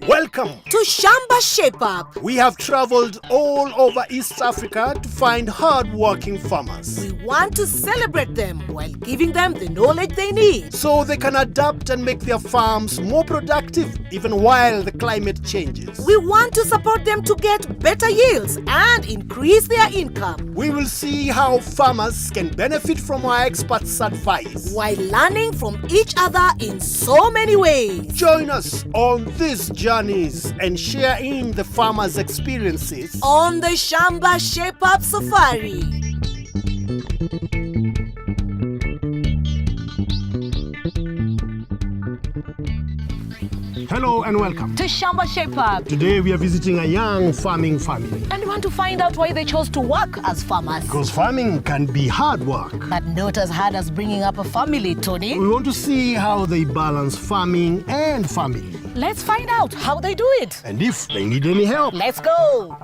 Welcome to Shamba Shape Up. We have traveled all over East Africa to find hard-working farmers. We want to celebrate them while giving them the knowledge they need, so they can adapt and make their farms more productive even while the climate changes. We want to support them to get better yields and increase their income. We will see how farmers can benefit from our experts' advice while learning from each other in so many ways. Join us on these journeys and share in the farmers' experiences on the Shamba Shape Up Safari. Hello and welcome to Shamba Shape Up. Today we are visiting a young farming family. And we want to find out why they chose to work as farmers. Because farming can be hard work. But not as hard as bringing up a family, Tony. We want to see how they balance farming and family. Let's find out how they do it. And if they need any help. Let's go.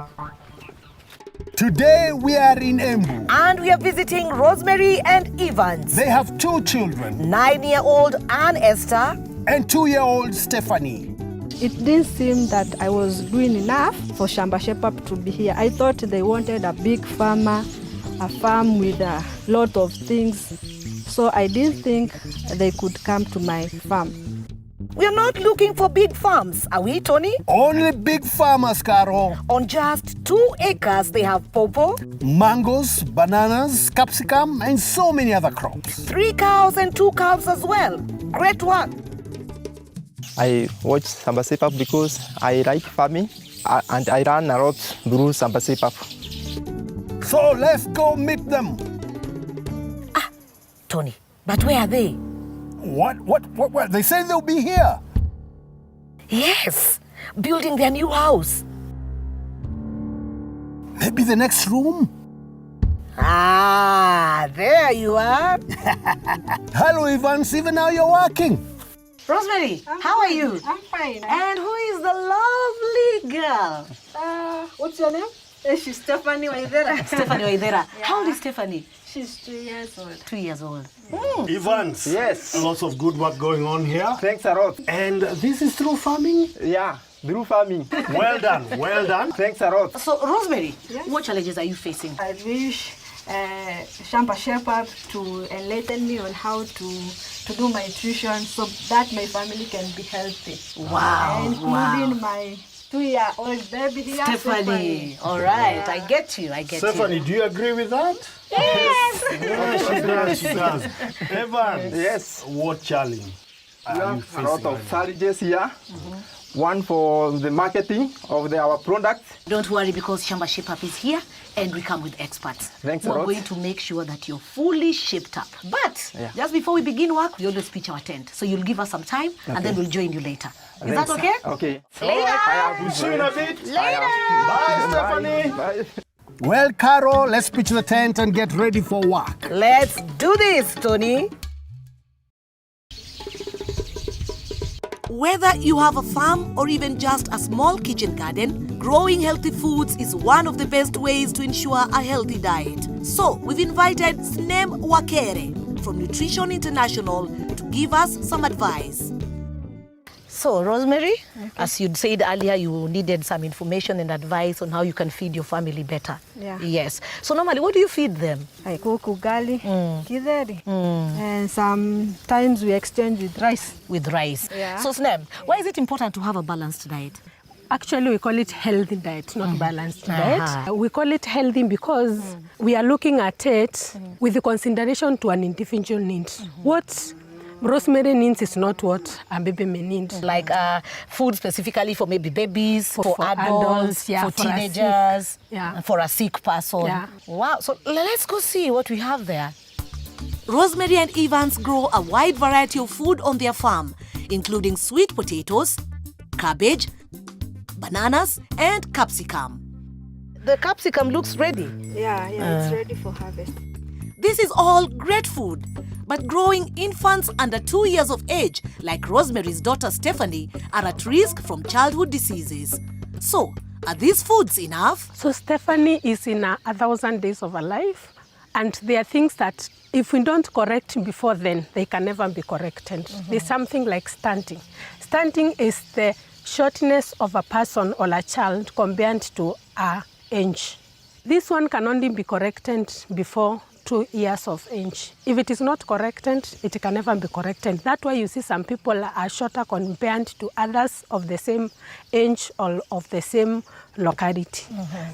Today we are in Embu. And we are visiting Rosemary and Evans. They have 2 children. 9-year-old Anne Esther and 2-year-old Stephanie. It didn't seem that I was doing enough for Shamba Shape Up to be here. I thought they wanted a big farmer, a farm with a lot of things. So I didn't think they could come to my farm. We are not looking for big farms, are we, Tony? Only big farmers, Carol. On just 2 acres, they have pawpaw, mangoes, bananas, capsicum, and so many other crops. 3 cows and 2 calves as well. Great work. I watch Shamba Shape Up because I like farming and I learn a lot through Shamba Shape Up. So let's go meet them. Tony, but where are they? What? They say they'll be here. Yes, building their new house. Maybe the next room? Ah, there you are. Hello, Evans. Even now you're working. Rosemary, how are you? I'm fine. And who is the lovely girl? What's your name? She's Stephanie Waidera. Stephanie Waidera. Yeah. How old is Stephanie? She's 2 years old. 2 years old. Evans. Yes. Lots of good work going on here. Thanks a lot. And this is through farming? Yeah, through farming. Well done, well done. Thanks a lot. So, Rosemary, what challenges are you facing? I wish Shamba Shape Up to enlighten me on how to do my nutrition so that my family can be healthy. Wow. Including my 2-year-old baby here. Stephanie. All right, yeah. I get you. Stephanie, do you agree with that? Yes. Yeah, she does. Evans. Yes. What challenge We are you have a facing? lot of challenges here. One for the marketing of our products. Don't worry, because Shamba Shape Up is here and we come with experts. Thanks a We're lot. going to make sure that you're fully shaped up. But just before we begin work, we always pitch our tent. So you'll give us some time and then we'll join you later. Is that okay? Okay. Later. We'll see you in a bit. Later. Bye, Stephanie. Bye. Well, Carol, let's pitch the tent and get ready for work. Let's do this, Tony. Whether you have a farm or even just a small kitchen garden, growing healthy foods is one of the best ways to ensure a healthy diet. So, we've invited Snem Wakere from Nutrition International to give us some advice. So, Rosemary, as you'd said earlier, you needed some information and advice on how you can feed your family better. Yeah. Yes. So, normally, what do you feed them? I cook ugali, kideri, and sometimes we exchange with rice. With rice. Yeah. So, Snem, why is it important to have a balanced diet? Actually, we call it healthy diet, not balanced diet. We call it healthy because we are looking at it with the consideration to an individual need. What Rosemary needs is not what a baby may need. Like food specifically for maybe babies, for adults, yeah, for teenagers, yeah. for a sick person. Yeah. Wow, so let's go see what we have there. Rosemary and Evans grow a wide variety of food on their farm, including sweet potatoes, cabbage, bananas, and capsicum. The capsicum looks ready. Yeah, it's ready for harvest. This is all great food. But growing infants under 2 years of age, like Rosemary's daughter Stephanie, are at risk from childhood diseases. So, are these foods enough? So Stephanie is in 1,000 days of her life, And there are things that if we don't correct before then, they can never be corrected. There's something like stunting. Stunting is the shortness of a person or a child compared to our age. This one can only be corrected before 2 years of age. If it is not corrected, it can never be corrected. That's why you see some people are shorter compared to others of the same age or of the same locality.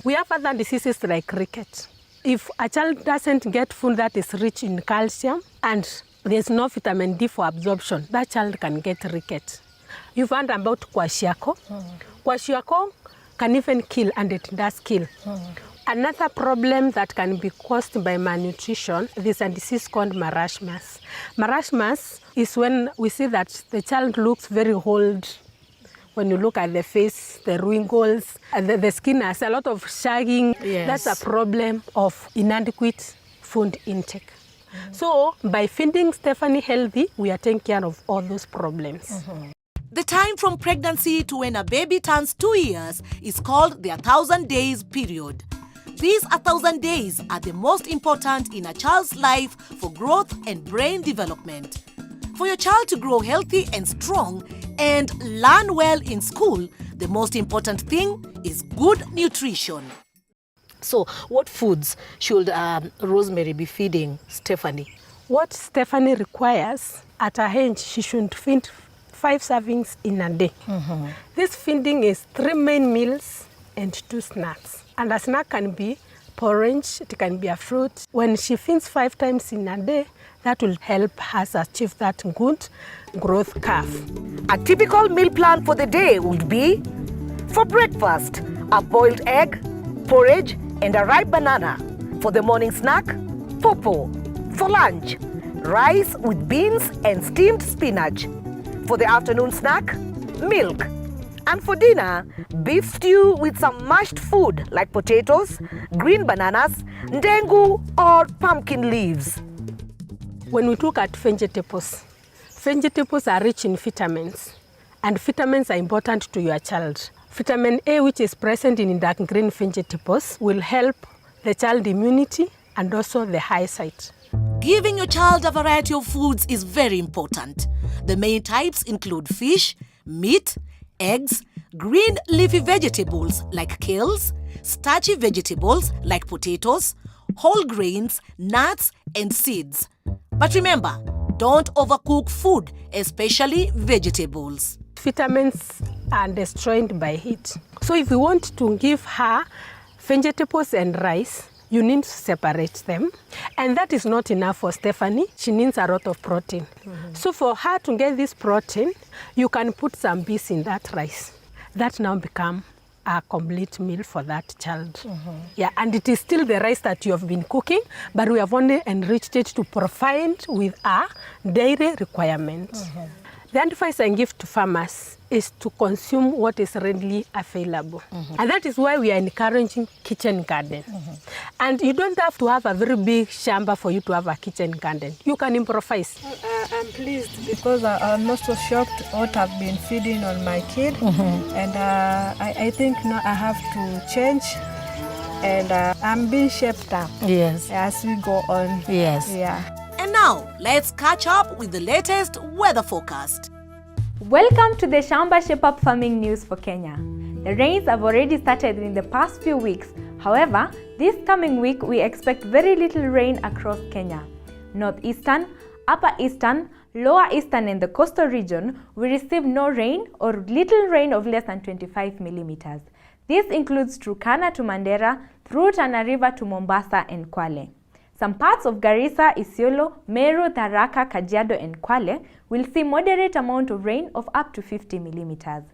We have other diseases like ricket. If a child doesn't get food that is rich in calcium and there's no vitamin D for absorption, that child can get ricket. You've heard about kwashiorkor. Kwashiorkor can even kill, and it does kill. Another problem that can be caused by malnutrition is a disease called marasmus. Marasmus is when we see that the child looks very old. When you look at the face, the wrinkles, and the skin has a lot of shagging. Yes. That's a problem of inadequate food intake. So by feeding Stephanie healthy, we are taking care of all those problems. The time from pregnancy to when a baby turns 2 years is called the 1,000 days period. These 1,000 days are the most important in a child's life for growth and brain development. For your child to grow healthy and strong and learn well in school, the most important thing is good nutrition. So, what foods should Rosemary be feeding Stephanie? What Stephanie requires at her age, she should feed 5 servings in a day. This feeding is 3 main meals and 2 snacks. And a snack can be porridge, it can be a fruit. When she feeds 5 times in a day, that will help us achieve that good growth curve. A typical meal plan for the day would be: for breakfast, a boiled egg, porridge, and a ripe banana. For the morning snack, pawpaw. For lunch, rice with beans and steamed spinach. For the afternoon snack, milk. And for dinner, beef stew with some mashed food like potatoes, green bananas, ndengu, or pumpkin leaves. When we look at vegetables are rich in vitamins, and vitamins are important to your child. Vitamin A, which is present in dark green vegetables, will help the child immunity and also the eyesight. Giving your child a variety of foods is very important. The main types include fish, meat, eggs, green leafy vegetables like kales, starchy vegetables like potatoes, whole grains, nuts, and seeds. But remember, don't overcook food, especially vegetables. Vitamins are destroyed by heat. So if you want to give her vegetables and rice, you need to separate them. And that is not enough for Stephanie. She needs a lot of protein. So for her to get this protein, you can put some beans in that rice. That now become a complete meal for that child. Yeah, and it is still the rice that you have been cooking, but we have only enriched it to provide with our daily requirements. The advice I give to farmers is to consume what is readily available. And that is why we are encouraging kitchen garden. And you don't have to have a very big shamba for you to have a kitchen garden. You can improvise. I'm pleased because I'm also shocked what I've been feeding on my kid. And I think now I have to change. And I'm being shaped up as we go on. Yeah. And now, let's catch up with the latest weather forecast. Welcome to the Shamba Shape Up farming news for Kenya. The rains have already started in the past few weeks. However, this coming week we expect very little rain across Kenya. Northeastern, Upper Eastern, Lower Eastern and the coastal region will receive no rain or little rain of less than 25 millimeters. This includes Turkana to Mandera, through Tana River to Mombasa and Kwale. Some parts of Garissa, Isiolo, Meru, Tharaka, Kajiado and Kwale will see moderate amount of rain of up to 50 millimeters.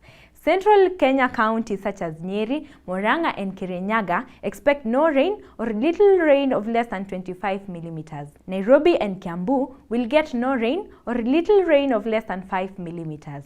Central Kenya counties such as Nyeri, Murang'a and Kirinyaga expect no rain or little rain of less than 25 millimeters. Nairobi and Kiambu will get no rain or little rain of less than 5 millimeters.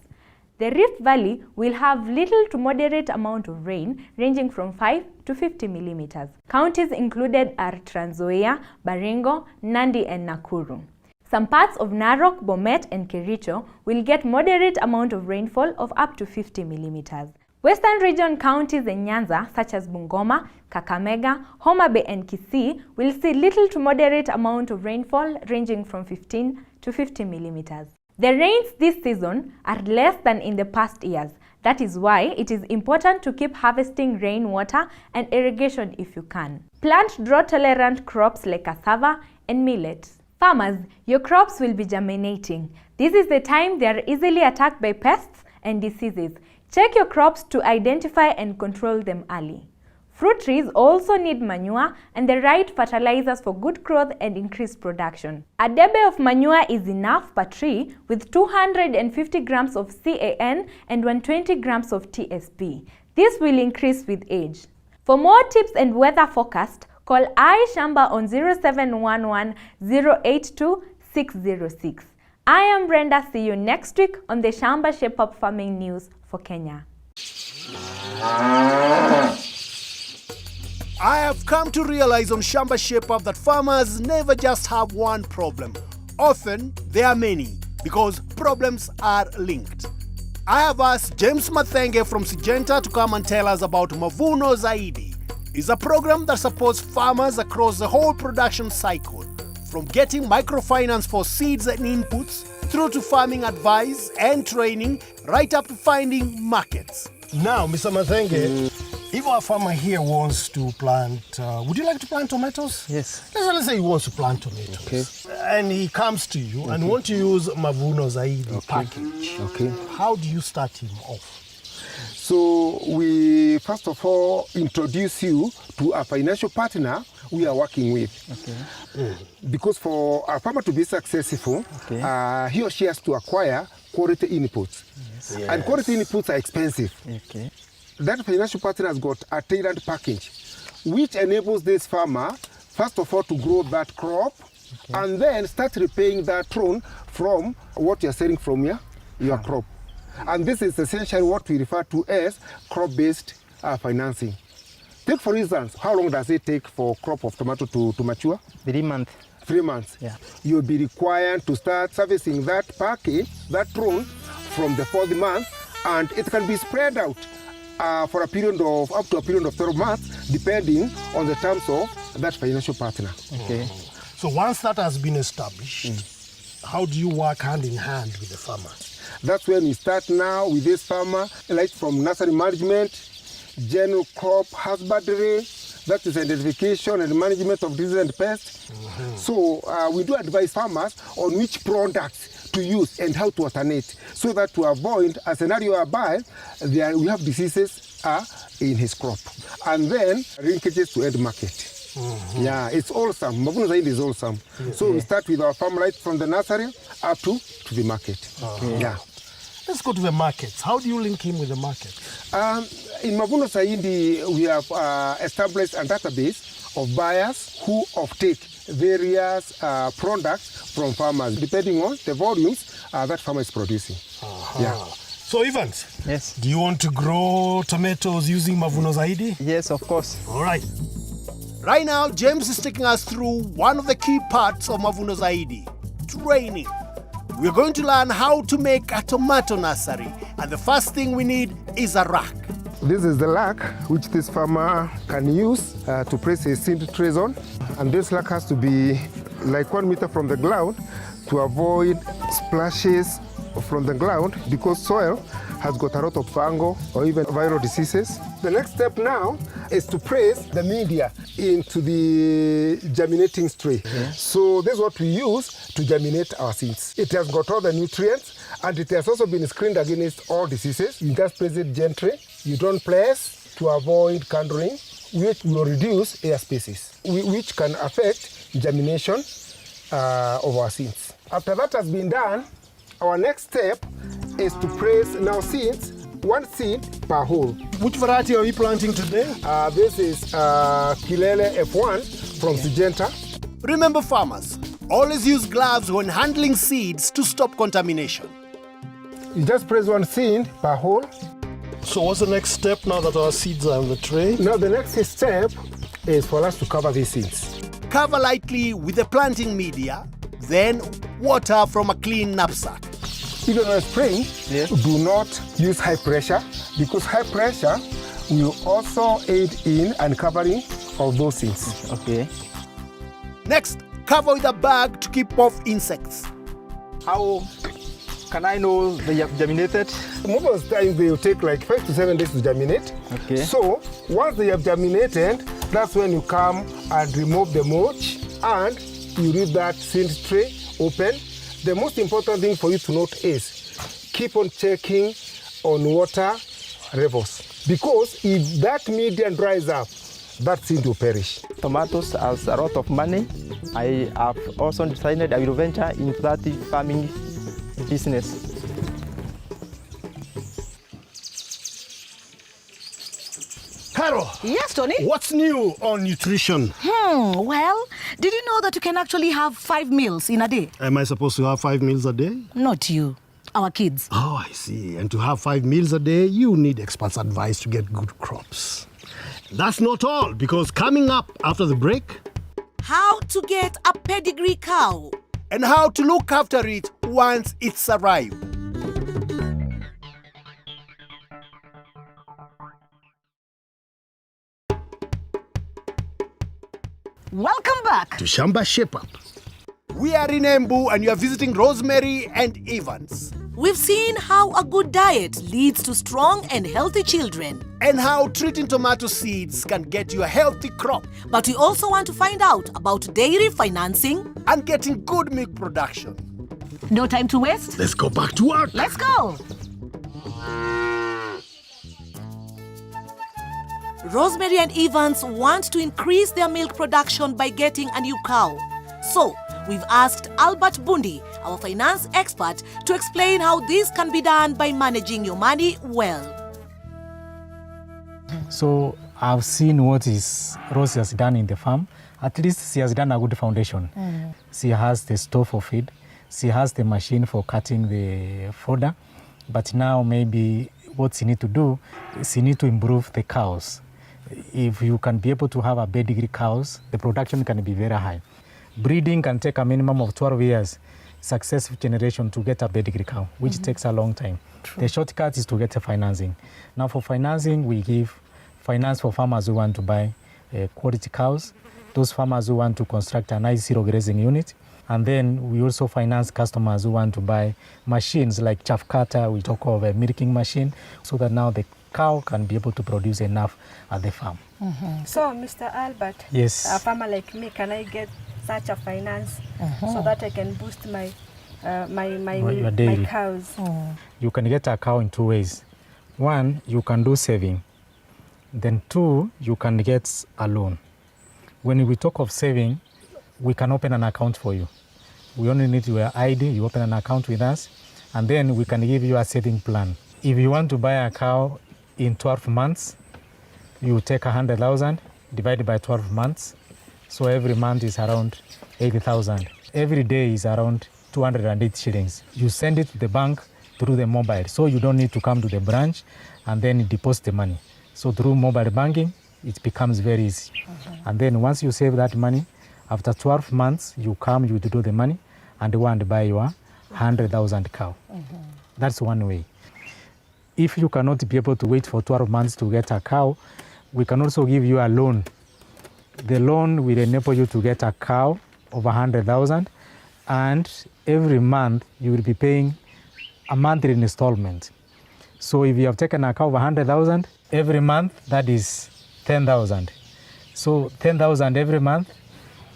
The Rift Valley will have little to moderate amount of rain ranging from 5 to 50 millimeters. Counties included are Trans Nzoia, Baringo, Nandi and Nakuru. Some parts of Narok, Bomet and Kericho will get moderate amount of rainfall of up to 50 millimeters. Western region counties in Nyanza, such as Bungoma, Kakamega, Homa Bay and Kisii, will see little to moderate amount of rainfall ranging from 15 to 50 millimeters. The rains this season are less than in the past years. That is why it is important to keep harvesting rainwater and irrigation if you can. Plant drought-tolerant crops like cassava and millet. Farmers, your crops will be germinating. This is the time they are easily attacked by pests and diseases. Check your crops to identify and control them early. Fruit trees also need manure and the right fertilizers for good growth and increased production. A debe of manure is enough per tree with 250 grams of CAN and 120 grams of TSP. This will increase with age. For more tips and weather forecast, call Shamba on 0711 082 606. I am Brenda. See you next week on the Shamba Shape Up Farming News for Kenya. I have come to realize on Shamba Shape Up that farmers never just have one problem. Often, there are many because problems are linked. I have asked James Mathenge from Syngenta to come and tell us about Mavuno Zaidi. It's a program that supports farmers across the whole production cycle, from getting microfinance for seeds and inputs, through to farming advice and training, right up to finding markets. Now, Mr. Mathenge, if our farmer here wants to plant, would you like to plant tomatoes? Yes. Let's say he wants to plant tomatoes. Okay. And he comes to you and want to use Mavuno Zaidi package. Okay. How do you start him off? So we first of all introduce you to a financial partner we are working with. Okay. Because for a farmer to be successful, he or she has to acquire quality inputs. Yes. Yes. And quality inputs are expensive. Okay. That financial partner has got a tailored package, which enables this farmer, first of all, to grow that crop, and then start repaying that loan from what you're selling from your crop. And this is essentially what we refer to as crop-based financing. Take, for instance, how long does it take for crop of tomato to mature? 3 months. 3 months. Yeah. You'll be required to start servicing that package, that loan, from the 4th month, and it can be spread out for a period of up to a period of 12 months, depending on the terms of that financial partner. Okay. So once that has been established, how do you work hand in hand with the farmer? That's when we start now with this farmer, right from nursery management, general crop husbandry, that is identification and management of disease and pests. So we do advise farmers on which products to use and how to alternate, so that to avoid a scenario whereby we have diseases in his crop. And then linkages to end market. Yeah, it's awesome. Mavuno Zaidi is awesome. So we start with our farm right from the nursery up to the market. Yeah. Let's go to the markets. How do you link him with the market? In Mavuno Zaidi, we have established a database of buyers who offtake various products from farmers, depending on the volumes that farmer is producing. Yeah. So Evans, Yes. do you want to grow tomatoes using Mavuno Zaidi? Yes, of course. All right. Right now, James is taking us through one of the key parts of Mavuno Zaidi, training. We're going to learn how to make a tomato nursery, and the first thing we need is a rack. This is the rack which this farmer can use to place his seed trays on. And this rack has to be like 1 meter from the ground to avoid splashes from the ground, because soil has got a lot of fungal or even viral diseases. The next step now is to place the media into the germinating tray. So this is what we use to germinate our seeds. It has got all the nutrients, and it has also been screened against all diseases. You just place it gently. You don't press to avoid candling, which will reduce air spaces, which can affect germination of our seeds. After that has been done, our next step is to place now seeds, 1 seed per hole. Which variety are we planting today? This is Kilele F1 from Syngenta. Remember, farmers, always use gloves when handling seeds to stop contamination. You just place 1 seed per hole. So what's the next step now that our seeds are on the tray? Now the next step is for us to cover these seeds. Cover lightly with the planting media, then water from a clean knapsack. even when spraying, do not use high pressure, because high pressure will also aid in uncovering of those seeds. Okay. Next, cover with a bag to keep off insects. How can I know they have germinated? Most of the time they will take like 5 to 7 days to germinate. Okay. So once they have germinated, that's when you come and remove the mulch and you leave that seed tray open. The most important thing for you to note is keep on checking on water levels, because if that medium dries up, that seed will perish. Tomatoes has a lot of money. I have also decided I will venture into that farming business. Carol, Yes, Tony? what's new on nutrition? Well, did you know that you can actually have 5 meals in a day? Am I supposed to have 5 meals a day? Not you, our kids. Oh, I see. And to have 5 meals a day, you need experts' advice to get good crops. That's not all, because coming up after the break, How to get a pedigree cow. and how to look after it once it's arrived. Welcome back. To Shamba Shape Up. We are in Embu and you are visiting Rosemary and Evans. We've seen how a good diet leads to strong and healthy children. And how treating tomato seeds can get you a healthy crop But we also want to find out about dairy financing. and getting good milk production. No time to waste. Let's go back to work. Let's go. Rosemary and Evans want to increase their milk production by getting a new cow. So, we've asked Albert Bundi, our finance expert, to explain how this can be done by managing your money well. So I've seen what Rosie has done in the farm. At least she has done a good foundation. She has the store for feed. She has the machine for cutting the fodder. But now maybe what she need to do is she need to improve the cows. If you can be able to have a pedigree cows, the production can be very high. Breeding can take a minimum of 12 years, successive generation to get a pedigree cow, which takes a long time. The shortcut is to get a financing. Now for financing, we give finance for farmers who want to buy quality cows, those farmers who want to construct a nice zero grazing unit, and then we also finance customers who want to buy machines like chaff cutter. We talk of a milking machine, so that now the cow can be able to produce enough at the farm. So, Mr. Albert, Yes. a farmer like me, can I get such a finance so that I can boost my Your dairy. my cows? You can get a cow in 2 ways. One, you can do saving. Then 2, you can get a loan. When we talk of saving, we can open an account for you. We only need your ID, you open an account with us, and then we can give you a saving plan. If you want to buy a cow in 12 months, you take 100,000 divided by 12 months. So every month is around 80,000. Every day is around 208 shillings. You send it to the bank through the mobile, so you don't need to come to the branch and then deposit the money. So through mobile banking, it becomes very easy. And then once you save that money, after 12 months, you come, you withdraw the money, and go and buy your 100,000 cow. That's one way. If you cannot be able to wait for 12 months to get a cow, we can also give you a loan. The loan will enable you to get a cow of 100,000, and every month you will be paying a monthly installment. So if you have taken a cow of 100,000, every month that is 10,000. So 10,000 every month,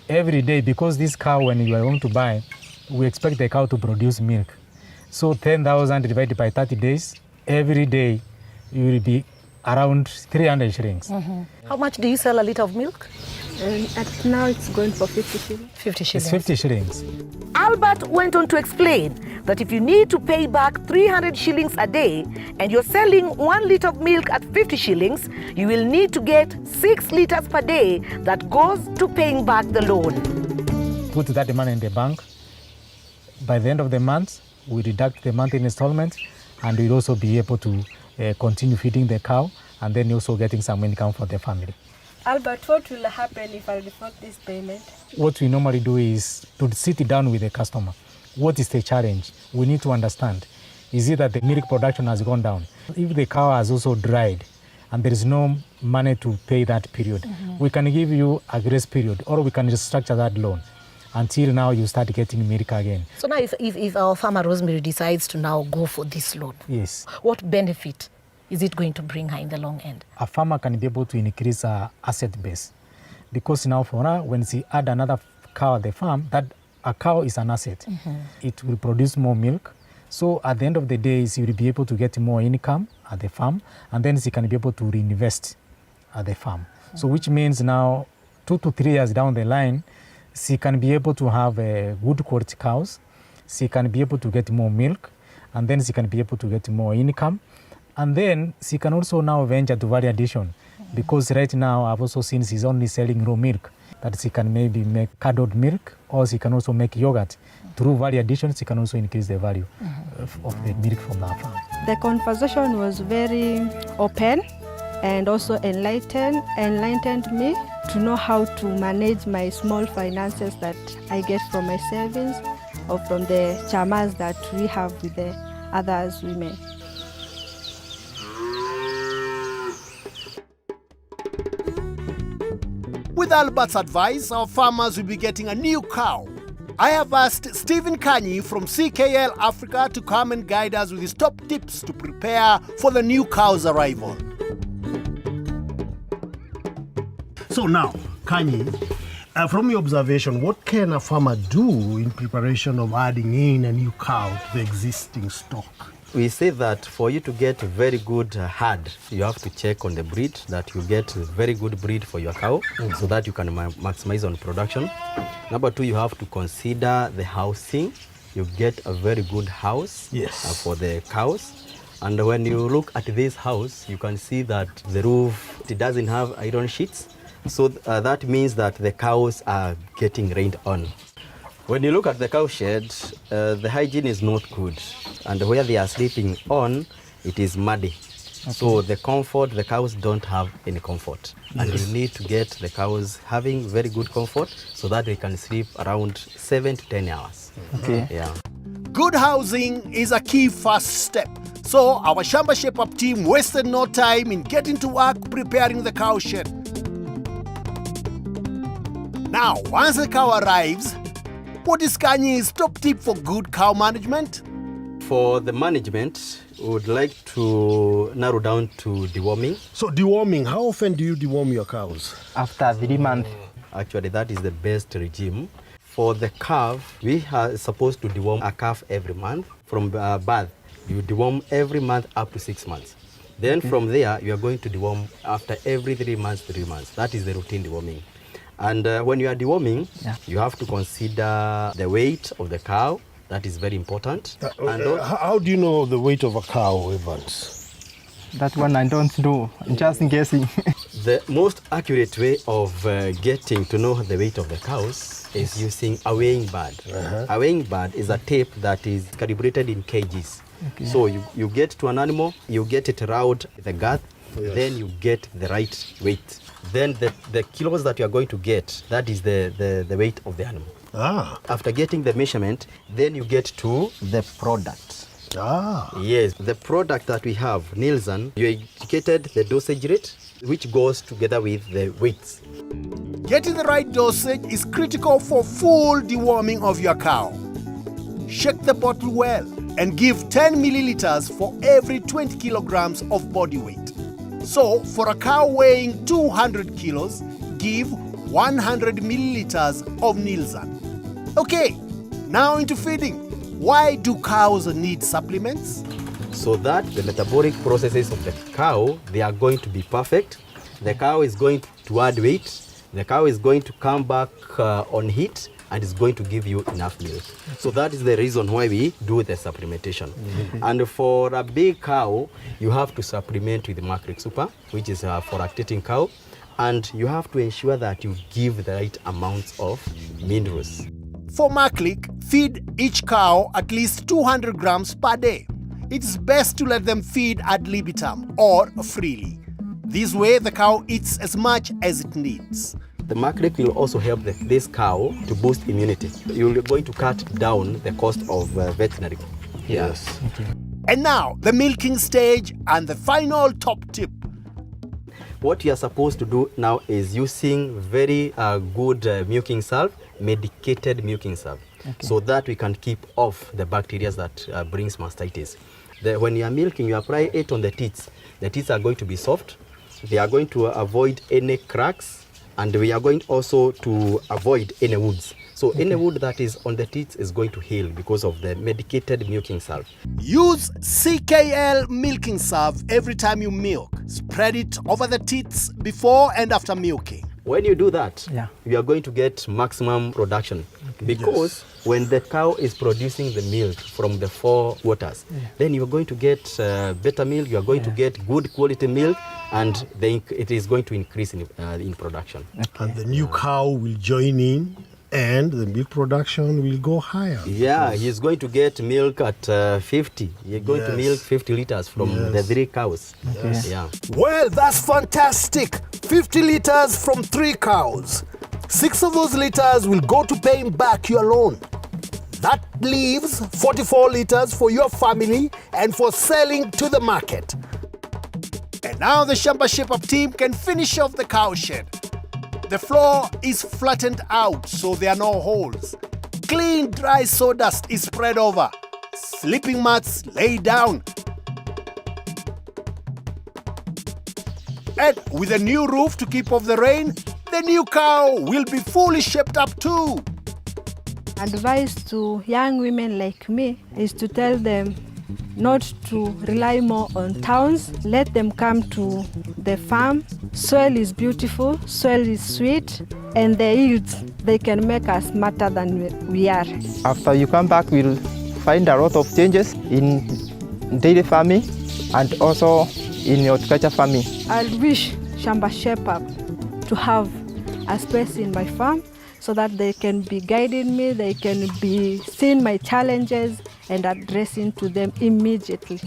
every day, because this cow, when you are going to buy, we expect the cow to produce milk. So 10,000 divided by 30 days, every day you will be around 300 shillings. How much do you sell a liter of milk? At now it's going for 50 shillings. 50 It's shillings. 50 shillings. Albert went on to explain that if you need to pay back 300 shillings a day and you're selling 1 liter of milk at 50 shillings, you will need to get 6 liters per day that goes to paying back the loan. Put that money in the bank. By the end of the month, we deduct the monthly installment, and we'll also be able to continue feeding the cow, and then also getting some income for the family. Albert, what will happen if I default this payment? What we normally do is to sit down with the customer. What is the challenge? We need to understand. is it that the milk production has gone down. If the cow has also dried and there is no money to pay that period, we can give you a grace period, or we can restructure that loan until now you start getting milk again. So now if our farmer Rosemary decides to now go for this loan, Yes. what benefit is it going to bring her in the long end? A farmer can be able to increase her asset base, because now for her, when she add another cow at the farm, that a cow is an asset. It will produce more milk. So at the end of the day, she will be able to get more income at the farm, and then she can be able to reinvest at the farm. So which means now 2 to 3 years down the line, she can be able to have good quality cows. She can be able to get more milk, and then she can be able to get more income. And then she can also now venture to value addition, because right now I've also seen she's only selling raw milk, that she can maybe make curdled milk, or she can also make yogurt. Through value addition, she can also increase the value of the milk from our farm. The conversation was very open and also enlightened me to know how to manage my small finances that I get from my savings or from the chamas that we have with the others women. With Albert's advice, our farmers will be getting a new cow. I have asked Stephen Kanyi from CKL Africa to come and guide us with his top tips to prepare for the new cow's arrival. So now, Kanyi, from your observation, what can a farmer do in preparation of adding in a new cow to the existing stock? We say that for you to get a very good herd, you have to check on the breed, that you get a very good breed for your cow, so that you can maximize on production. Number 2, you have to consider the housing. You get a very good house for the cows. And when you look at this house, you can see that the roof, it doesn't have iron sheets. So that means that the cows are getting rained on. When you look at the cow shed, the hygiene is not good. And where they are sleeping on, it is muddy. So the comfort, the cows don't have any comfort. And you need to get the cows having very good comfort so that they can sleep around 7 to 10 hours. Yeah. Good housing is a key first step. So our Shamba Shape Up team wasted no time in getting to work preparing the cow shed. Now, once the cow arrives, what is Kanyi's top tip for good cow management? For the management, we would like to narrow down to deworming. So deworming, how often do you deworm your cows? After 3 months. Actually, that is the best regime. For the calf, we are supposed to deworm a calf every month. From birth, you deworm every month up to 6 months. Then from there, you are going to deworm after every 3 months, 3 months. That is the routine deworming. And when you are deworming, you have to consider the weight of the cow. That is very important. How do you know the weight of a cow, Evans? That one I don't know, I'm just guessing. The most accurate way of getting to know the weight of the cows is using a weighing bird. A weighing bird is a tape that is calibrated in kgs. So you get to an animal, you get it around the gut, then you get the right weight. Then the kilos that you are going to get, that is the weight of the animal. After getting the measurement, then you get to the product. Yes, the product that we have, Nielsen, you indicated the dosage rate, which goes together with the weights. Getting the right dosage is critical for full deworming of your cow. Shake the bottle well and give 10 milliliters for every 20 kilograms of body weight. So, for a cow weighing 200 kilos, give 100 milliliters of Nielsen. Okay, now into feeding. Why do cows need supplements? So that the metabolic processes of the cow, they are going to be perfect. The cow is going to add weight. The cow is going to come back on heat and is going to give you enough milk. So that is the reason why we do the supplementation. And for a big cow, you have to supplement with Macric Super, which is for lactating cow. And you have to ensure that you give the right amounts of minerals. For Macric, feed each cow at least 200 grams per day. It's best to let them feed ad libitum or freely. This way, the cow eats as much as it needs. The Macric will also help this cow to boost immunity. You're going to cut down the cost of veterinary. Yes. And now, the milking stage and the final top tip. What you are supposed to do now is using very good milking salve, medicated milking salve, so that we can keep off the bacteria that brings mastitis. When you are milking, you apply it on the teats. The teats are going to be soft. They are going to avoid any cracks, and we are going also to avoid any wounds. So any wound that is on the teats is going to heal because of the medicated milking salve. Use CKL milking salve every time you milk. Spread it over the teats before and after milking. When you do that, you are going to get maximum production because when the cow is producing the milk from the 4 waters, then you are going to get better milk, you are going to get good quality milk, and it is going to increase in production. And the new cow will join in, and the milk production will go higher. Yeah, he's going to get milk at 50. You're going to milk 50 liters from the 3 cows. Yeah. Well, that's fantastic. 50 liters from 3 cows. 6 of those liters will go to paying back your loan. That leaves 44 liters for your family and for selling to the market. And now the Shamba Shape Up team can finish off the cow shed. The floor is flattened out, so there are no holes. Clean, dry sawdust is spread over. Sleeping mats laid down. And with a new roof to keep off the rain, the new cow will be fully shaped up too. Advice to young women like me is to tell them not to rely more on towns. Let them come to the farm. Soil is beautiful, soil is sweet, and the yields, they can make us smarter than we are. After you come back, we'll find a lot of changes in dairy farming and also in horticulture farming. I wish Shamba Shape Up to have a space in my farm so that they can be guiding me, they can be seeing my challenges and addressing to them immediately.